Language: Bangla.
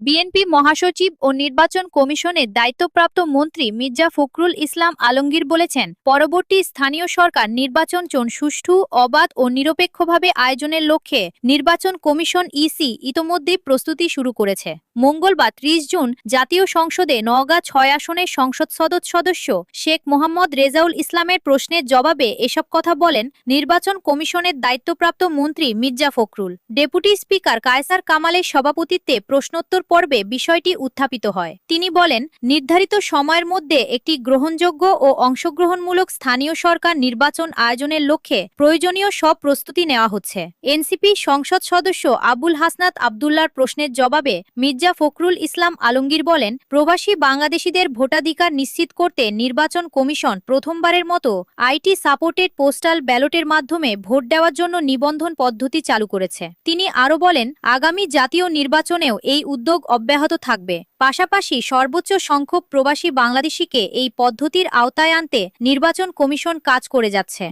বিএনপি মহাসচিব ও নির্বাচন কমিশনের দায়িত্বপ্রাপ্ত মন্ত্রী মির্জা ফখরুল ইসলাম আলমগীর বলেছেন, পরবর্তী স্থানীয় সরকার নির্বাচন সুষ্ঠু, অবাধ ও নিরপেক্ষভাবে আয়োজনের লক্ষ্যে নির্বাচন কমিশন ইতোমধ্যেই প্রস্তুতি শুরু করেছে। মঙ্গলবার ৩০ জুন জাতীয় সংসদে নওগাঁ ৬ আসনের সংসদ সদস্য শেখ মোহাম্মদ রেজাউল ইসলামের প্রশ্নের জবাবে এসব কথা বলেন নির্বাচন কমিশনের দায়িত্বপ্রাপ্ত মন্ত্রী মির্জা ফখরুল। ডেপুটি স্পিকার কায়সার কামালের সভাপতিত্বে প্রশ্নোত্তর পর্বে বিষয়টি উত্থাপিত হয়। তিনি বলেন, নির্ধারিত সময়ের মধ্যে একটি গ্রহণযোগ্য ও অংশগ্রহণমূলক স্থানীয় সরকার নির্বাচন আয়োজনের লক্ষ্যে প্রয়োজনীয় সব প্রস্তুতি নেওয়া হচ্ছে। এনসিপি সংসদ সদস্য আবুল হাসনাত আবদুল্লাহর প্রশ্নের জবাবে মির্জা ফখরুল ইসলাম আলমগীর বলেন, প্রবাসী বাংলাদেশিদের ভোটাধিকার নিশ্চিত করতে নির্বাচন কমিশন প্রথমবারের মতো আইটি সাপোর্টেড পোস্টাল ব্যালটের মাধ্যমে ভোট দেওয়ার জন্য নিবন্ধন পদ্ধতি চালু করেছে। তিনি আরও বলেন, আগামী জাতীয় নির্বাচনেও এই উদ্যোগ অব্যাহত থাকবে। পাশাপাশি সর্বোচ্চ সংখ্যক প্রবাসী বাংলাদেশিকে এই পদ্ধতির আওতায় আনতে নির্বাচন কমিশন কাজ করে যাচ্ছে।